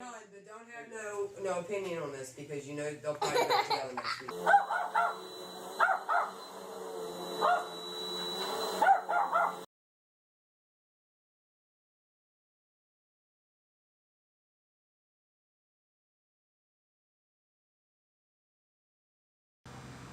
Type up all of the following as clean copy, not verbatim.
But don't have no opinion on this because you know they'll probably get together next week.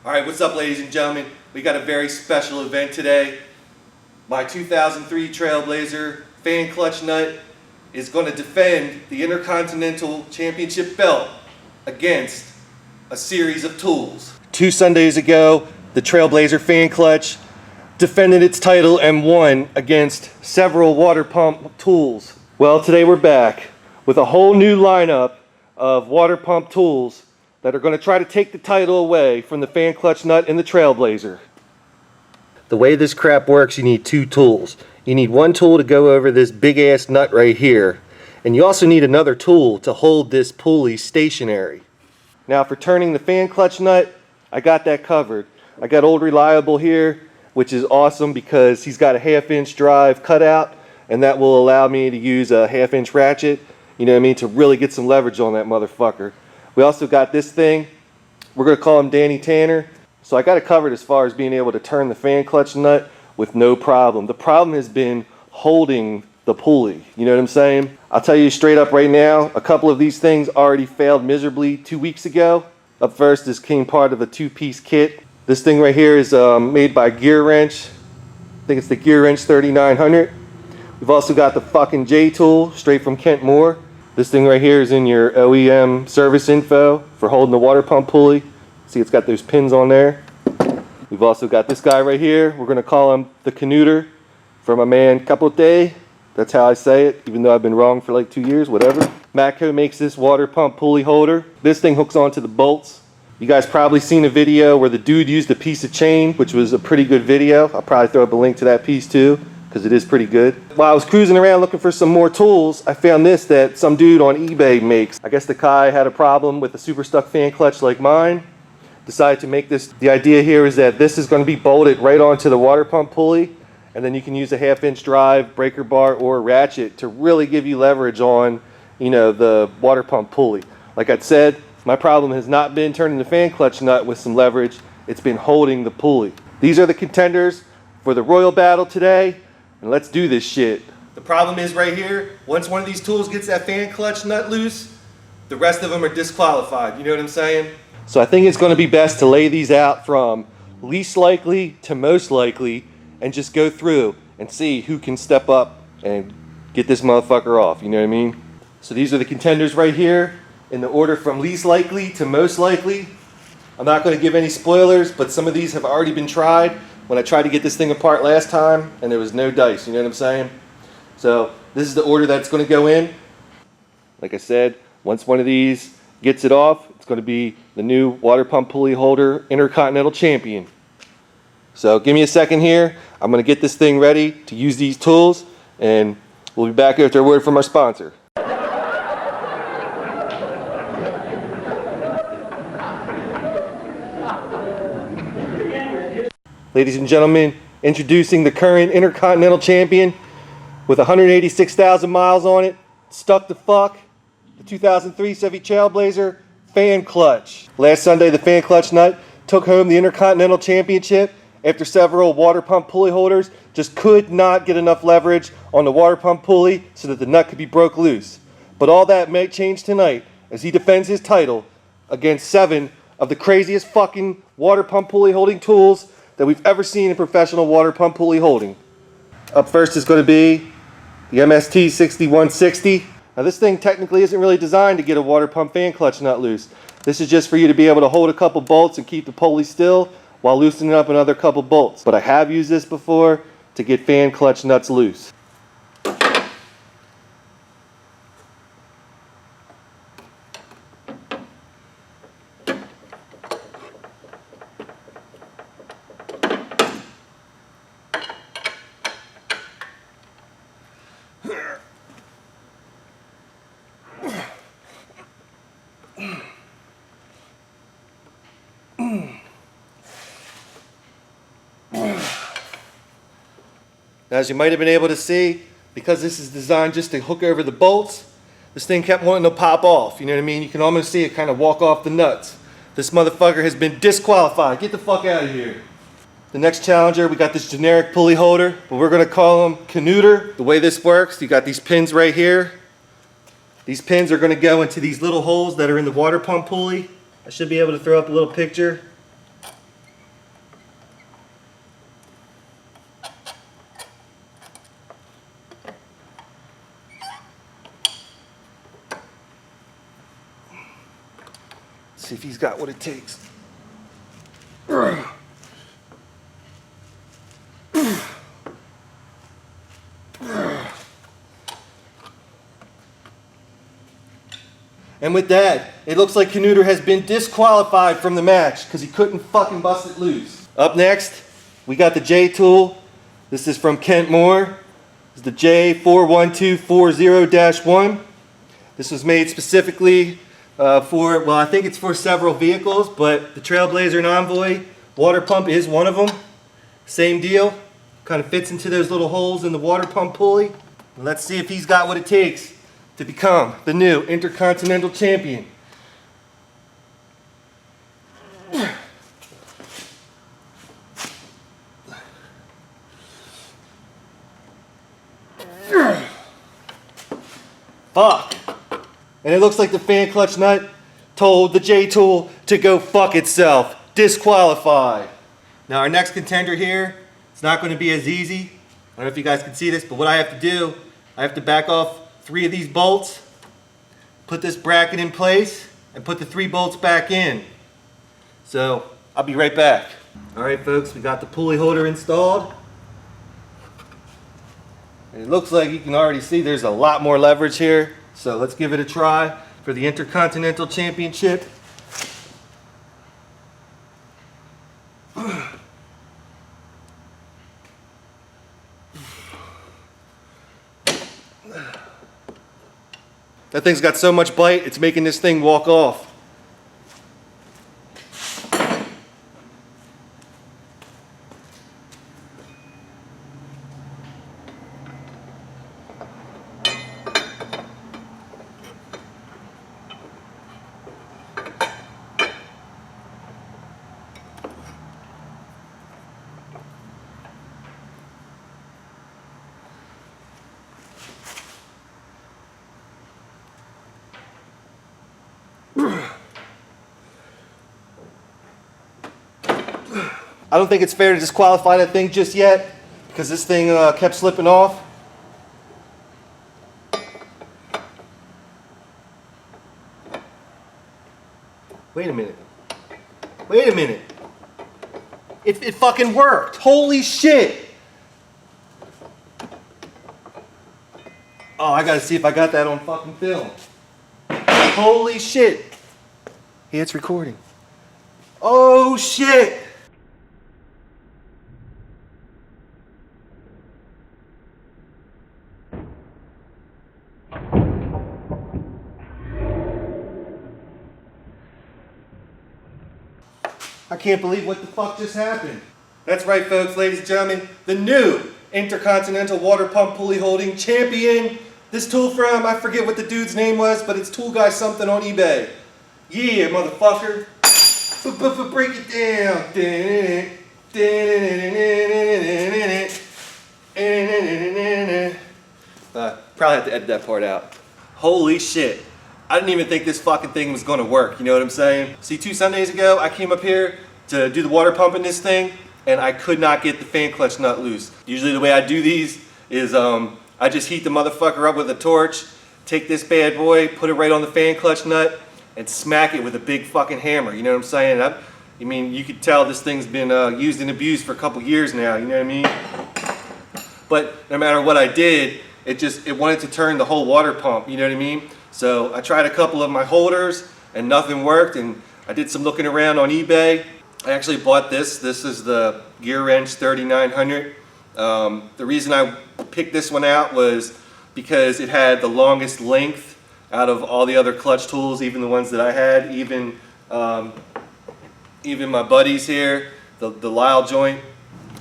Alright, what's up ladies and gentlemen? We got a very special event today. My 2003 Trailblazer fan clutch nut is going to defend the Intercontinental Championship belt against a series of tools. 2 Sundays ago, the Trailblazer fan clutch defended its title and won against several water pump tools. Well, today we're back with a whole new lineup of water pump tools that are going to try to take the title away from the fan clutch nut and the Trailblazer. The way this crap works, you need 2 tools. You need one tool to go over this big ass nut right here, and you also need another tool to hold this pulley stationary. Now for turning the fan clutch nut, I got that covered. I got old Reliable here, which is awesome because he's got a 1/2 inch drive cutout, and that will allow me to use a 1/2 inch ratchet, you know what I mean, to really get some leverage on that motherfucker. We also got this thing. We're going to call him Danny Tanner. So I got it covered as far as being able to turn the fan clutch nut with no problem. The problem has been holding the pulley. You know what I'm saying? I'll tell you straight up right now, a couple of these things already failed miserably 2 weeks ago. Up first, this came part of a 2-piece kit. This thing right here is made by Gearwrench. I think it's the Gearwrench 3900. We've also got the fucking J tool straight from Kent Moore. This thing right here is in your OEM service info for holding the water pump pulley. See, it's got those pins on there. We've also got this guy right here. We're going to call him the Canuter for my man Capote. That's how I say it, even though I've been wrong for like 2 years, whatever. Matco makes this water pump pulley holder. This thing hooks onto the bolts. You guys probably seen a video where the dude used a piece of chain, which was a pretty good video. I'll probably throw up a link to that piece too, because it is pretty good. While I was cruising around looking for some more tools, I found this that some dude on eBay makes. I guess the guy had a problem with a super stuck fan clutch like mine. Decided to make this. The idea here is that this is going to be bolted right onto the water pump pulley, and then you can use a 1/2 inch drive, breaker bar, or ratchet to really give you leverage on, you know, the water pump pulley. Like I said, my problem has not been turning the fan clutch nut with some leverage. It's been holding the pulley. These are the contenders for the Royal Battle today. And let's do this shit. The problem is right here, once one of these tools gets that fan clutch nut loose, the rest of them are disqualified. You know what I'm saying? So I think it's going to be best to lay these out from least likely to most likely and just go through and see who can step up and get this motherfucker off. You know what I mean? So these are the contenders right here in the order from least likely to most likely. I'm not going to give any spoilers, but some of these have already been tried when I tried to get this thing apart last time, and there was no dice, you know what I'm saying? So this is the order that's going to go in. Like I said, once one of these gets it off, it's going to be the new water pump pulley holder Intercontinental Champion. So give me a second here. I'm going to get this thing ready to use these tools, and we'll be back after a word from our sponsor. Ladies and gentlemen, introducing the current Intercontinental Champion with 186,000 miles on it, stuck to fuck, the 2003 Chevy Trailblazer fan clutch. Last Sunday, the fan clutch nut took home the Intercontinental Championship after several water pump pulley holders just could not get enough leverage on the water pump pulley so that the nut could be broke loose. But all that may change tonight as he defends his title against 7 of the craziest fucking water pump pulley holding tools that we've ever seen in professional water pump pulley holding. Up first is going to be the MST 6160. Now this thing technically isn't really designed to get a water pump fan clutch nut loose. This is just for you to be able to hold a couple bolts and keep the pulley still while loosening up another couple bolts. But I have used this before to get fan clutch nuts loose. As you might have been able to see, because this is designed just to hook over the bolts, this thing kept wanting to pop off. You know what I mean? You can almost see it kind of walk off the nuts. This motherfucker has been disqualified. Get the fuck out of here. The next challenger, we got this generic pulley holder, but we're gonna call him Canuter. The way this works, you got these pins right here. These pins are gonna go into these little holes that are in the water pump pulley. I should be able to throw up a little picture. See if he's got what it takes. And with that, it looks like Canuter has been disqualified from the match because he couldn't fucking bust it loose. Up next, we got the J tool. This is from Kent Moore. It's the J41240-1. This was made specifically for, well, I think it's for several vehicles, but the Trailblazer and Envoy water pump is one of them. Same deal. Kind of fits into those little holes in the water pump pulley. Let's see if he's got what it takes to become the new intercontinental champion. Fuck. And it looks like the fan clutch nut told the J tool to go fuck itself. Disqualified. Now our next contender here, it's not going to be as easy. I don't know if you guys can see this, but what I have to do, I have to back off 3 of these bolts, put this bracket in place, and put the 3 bolts back in. So I'll be right back. All right, folks, we got the pulley holder installed. And it looks like you can already see there's a lot more leverage here. So let's give it a try for the Intercontinental Championship. That thing's got so much bite, it's making this thing walk off. I don't think it's fair to disqualify that thing just yet because this thing kept slipping off. Wait a minute. Wait a minute. It fucking worked. Holy shit. Oh, I gotta see if I got that on fucking film. Holy shit. Hey, it's recording. Oh shit. I can't believe what the fuck just happened. That's right, folks, ladies and gentlemen, the new Intercontinental Water Pump Pulley Holding Champion. This tool from, I forget what the dude's name was, but it's Tool Guy something on eBay. Yeah, motherfucker. Break it down. Probably have to edit that part out. Holy shit. I didn't even think this fucking thing was gonna work, you know what I'm saying? See, 2 Sundays ago, I came up here to do the water pump in this thing, and I could not get the fan clutch nut loose. Usually the way I do these is I just heat the motherfucker up with a torch, take this bad boy, put it right on the fan clutch nut, and smack it with a big fucking hammer, you know what I'm saying? I mean, you could tell this thing's been used and abused for a couple years now, you know what I mean? But no matter what I did, it wanted to turn the whole water pump, you know what I mean? So I tried a couple of my holders and nothing worked, and I did some looking around on eBay. I actually bought this. This is the Gearwrench 3900. The reason I picked this one out was because it had the longest length out of all the other clutch tools, even the ones that I had, even my buddies here, the Lisle joint.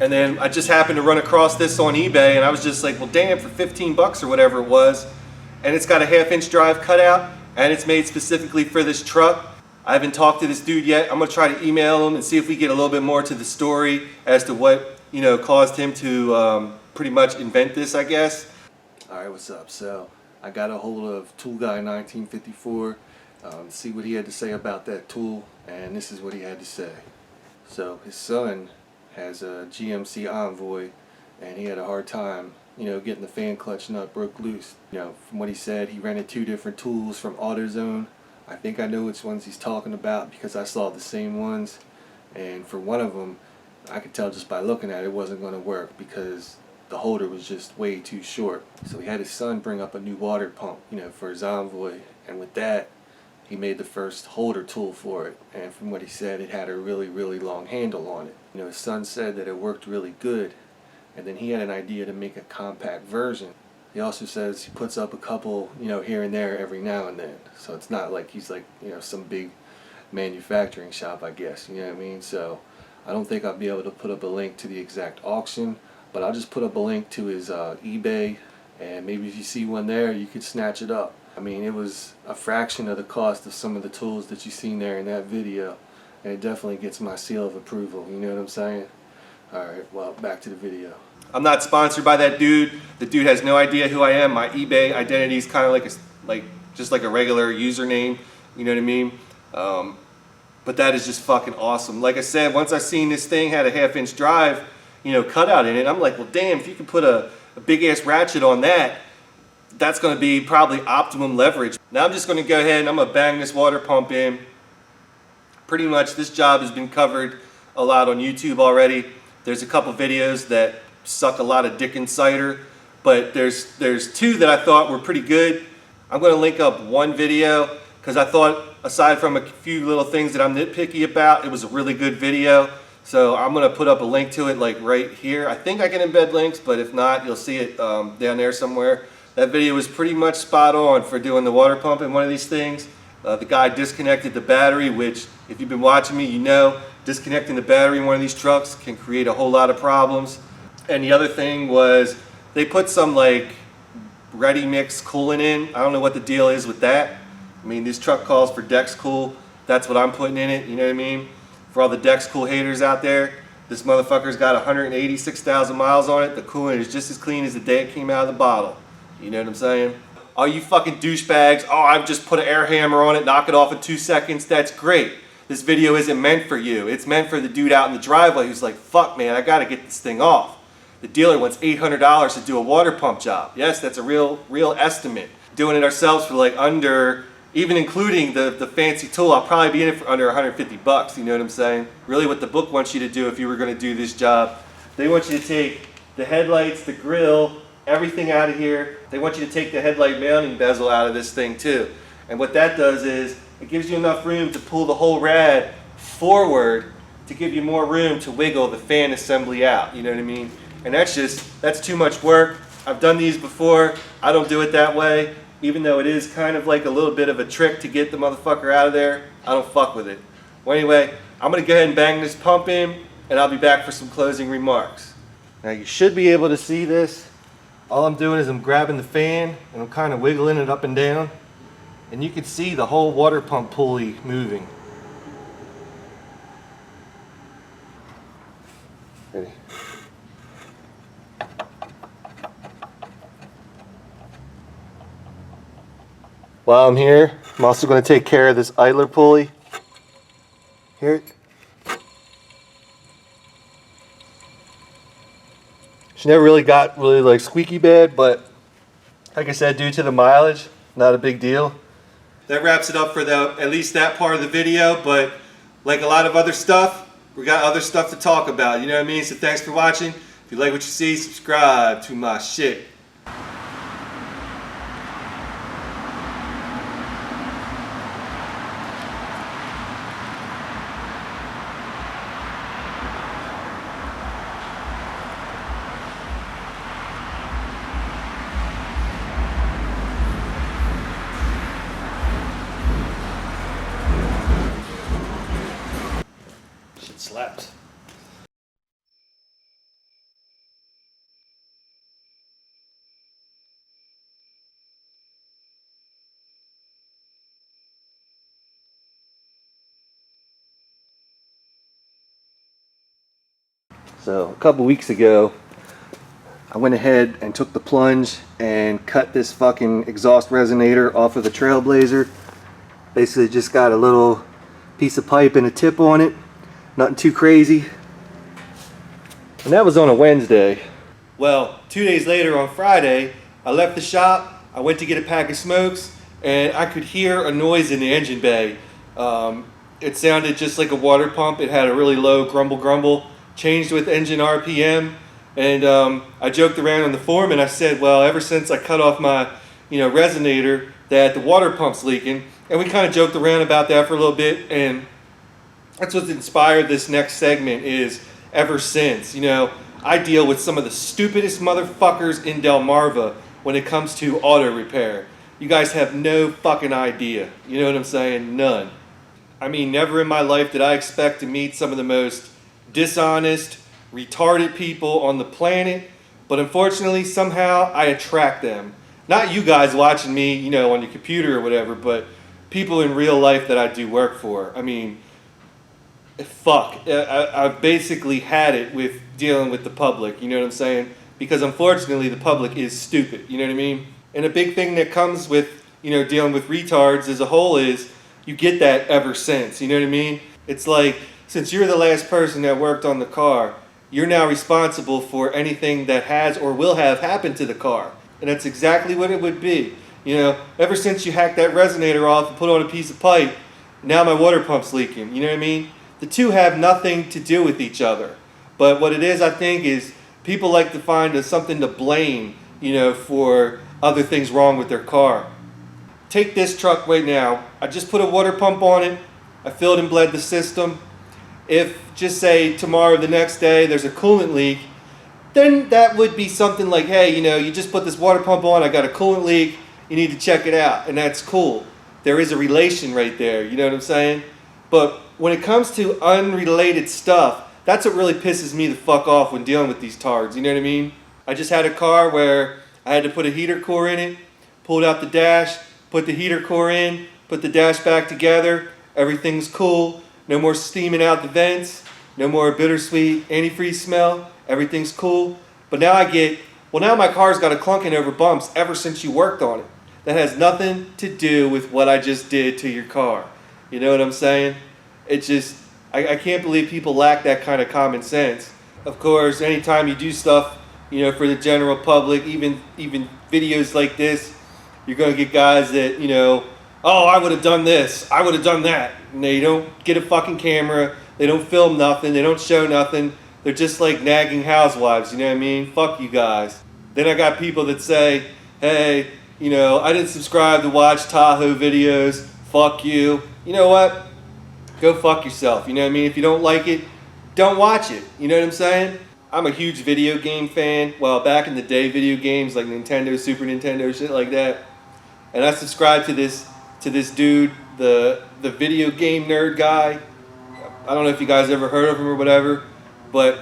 And then I just happened to run across this on eBay, and I was just like, well damn, for 15 bucks or whatever it was, and it's got a 1/2-inch drive cutout, and it's made specifically for this truck. I haven't talked to this dude yet. I'm gonna try to email him and see if we get a little bit more to the story as to what, you know, caused him to pretty much invent this, I guess. All right, what's up? So I got a hold of Tool Guy 1954, see what he had to say about that tool, and this is what he had to say. So his son has a GMC Envoy, and he had a hard time, you know, getting the fan clutch nut broke loose. You know, from what he said, he rented 2 different tools from AutoZone. I think I know which ones he's talking about because I saw the same ones, and for one of them, I could tell just by looking at it, it wasn't going to work because the holder was just way too short. So he had his son bring up a new water pump, you know, for his Envoy, and with that, he made the first holder tool for it, and from what he said, it had a really, really long handle on it. You know, his son said that it worked really good, and then he had an idea to make a compact version. He also says he puts up a couple, you know, here and there every now and then. So it's not like he's like, you know, some big manufacturing shop, I guess, you know what I mean? So I don't think I'll be able to put up a link to the exact auction, but I'll just put up a link to his eBay, and maybe if you see one there, you could snatch it up. I mean, it was a fraction of the cost of some of the tools that you seen there in that video, and it definitely gets my seal of approval, you know what I'm saying? Alright, well, back to the video. I'm not sponsored by that dude. The dude has no idea who I am. My eBay identity is kind of like just like a regular username, you know what I mean? But that is just fucking awesome. Like I said, once I seen this thing had a 1/2-inch drive, you know, cutout in it, I'm like, well, damn, if you can put a big ass ratchet on that, that's going to be probably optimum leverage. Now I'm just going to go ahead and I'm going to bang this water pump in. Pretty much this job has been covered a lot on YouTube already. There's a couple videos that suck a lot of dick and cider, but there's 2 that I thought were pretty good. I'm going to link up one video because I thought, aside from a few little things that I'm nitpicky about, it was a really good video. So I'm going to put up a link to it like right here. I think I can embed links, but if not, you'll see it down there somewhere. That video was pretty much spot on for doing the water pump in one of these things. The guy disconnected the battery, which if you've been watching me, you know disconnecting the battery in one of these trucks can create a whole lot of problems. And the other thing was they put some like ready mix coolant in. I don't know what the deal is with that. I mean, this truck calls for Dex Cool. That's what I'm putting in it, you know what I mean? For all the Dex Cool haters out there, this motherfucker's got 186,000 miles on it. The coolant is just as clean as the day it came out of the bottle. You know what I'm saying? All you fucking douchebags, oh, I've just put an air hammer on it, knock it off in 2 seconds. That's great. This video isn't meant for you. It's meant for the dude out in the driveway who's like, fuck man, I gotta get this thing off. The dealer wants $800 to do a water pump job. Yes, that's a real estimate. Doing it ourselves for like under, even including the fancy tool, I'll probably be in it for under 150 bucks, you know what I'm saying? Really what the book wants you to do if you were gonna do this job, they want you to take the headlights, the grill, everything out of here. They want you to take the headlight mounting bezel out of this thing too. And what that does is, it gives you enough room to pull the whole rad forward to give you more room to wiggle the fan assembly out, you know what I mean? And that's too much work. I've done these before. I don't do it that way. Even though it is kind of like a little bit of a trick to get the motherfucker out of there, I don't fuck with it. Well, anyway, I'm gonna go ahead and bang this pump in, and I'll be back for some closing remarks. Now you should be able to see this. All I'm doing is I'm grabbing the fan, and I'm kind of wiggling it up and down. And you can see the whole water pump pulley moving. Ready? While I'm here, I'm also going to take care of this idler pulley. Here. She never really got like squeaky bad, but like I said, due to the mileage, not a big deal. That wraps it up for at least that part of the video, but like a lot of other stuff, we got other stuff to talk about, you know what I mean? So thanks for watching. If you like what you see, subscribe to my shit. Slaps. So a couple weeks ago, I went ahead and took the plunge and cut this fucking exhaust resonator off of the Trailblazer. Basically just got a little piece of pipe and a tip on it. Nothing too crazy. And that was on a Wednesday. Well, 2 days later on Friday, I left the shop, I went to get a pack of smokes, and I could hear a noise in the engine bay. It sounded just like a water pump. It had a really low grumble grumble, changed with engine RPM. And I joked around on the forum and I said, well, ever since I cut off my resonator, that the water pump's leaking. And we kind of joked around about that for a little bit, and that's what inspired this next segment is ever since. I deal with some of the stupidest motherfuckers in Delmarva when it comes to auto repair. You guys have no fucking idea. You know what I'm saying? None. I mean, never in my life did I expect to meet some of the most dishonest, retarded people on the planet, but unfortunately somehow I attract them. Not you guys watching me, on your computer or whatever, but people in real life that I do work for. I mean, fuck. I've basically had it with dealing with the public, you know what I'm saying? Because unfortunately the public is stupid, you know what I mean? And a big thing that comes with, dealing with retards as a whole is you get that ever since, you know what I mean? It's like, since you're the last person that worked on the car, you're now responsible for anything that has or will have happened to the car. And that's exactly what it would be. Ever since you hacked that resonator off and put on a piece of pipe, now my water pump's leaking, you know what I mean? The two have nothing to do with each other. But what it is, I think, is people like to find something to blame, for other things wrong with their car. Take this truck right now. I just put a water pump on it. I filled and bled the system. If, just say, tomorrow or the next day, there's a coolant leak, then that would be something like, hey, you just put this water pump on, I got a coolant leak, you need to check it out, and that's cool. There is a relation right there, you know what I'm saying? But when it comes to unrelated stuff, that's what really pisses me the fuck off when dealing with these tards, you know what I mean? I just had a car where I had to put a heater core in it, pulled out the dash, put the heater core in, put the dash back together, everything's cool, no more steaming out the vents, no more bittersweet antifreeze smell, everything's cool. But now now my car's got a clunking over bumps ever since you worked on it. That has nothing to do with what I just did to your car. You know what I'm saying? It just, I can't believe people lack that kind of common sense. Of course, anytime you do stuff, for the general public, even videos like this, you're going to get guys that, oh, I would have done this, I would have done that. And they don't get a fucking camera, they don't film nothing, they don't show nothing. They're just like nagging housewives, you know what I mean? Fuck you guys. Then I got people that say, hey, I didn't subscribe to watch Tahoe videos, fuck you. You know what? Go fuck yourself, you know what I mean? If you don't like it, don't watch it, you know what I'm saying? I'm a huge video game fan. Well, back in the day, video games like Nintendo, Super Nintendo, shit like that. And I subscribed to this dude, the video game nerd guy. I don't know if you guys ever heard of him or whatever, but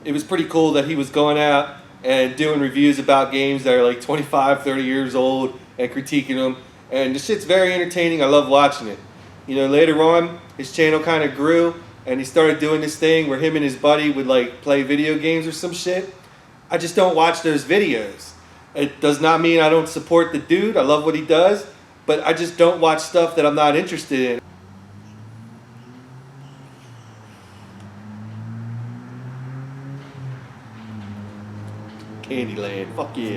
it was pretty cool that he was going out and doing reviews about games that are like 25, 30 years old and critiquing them. And the shit's very entertaining. I love watching it. Later on, his channel kind of grew and he started doing this thing where him and his buddy would like play video games or some shit. I just don't watch those videos. It does not mean I don't support the dude. I love what he does, but I just don't watch stuff that I'm not interested in. Candyland, fuck yeah.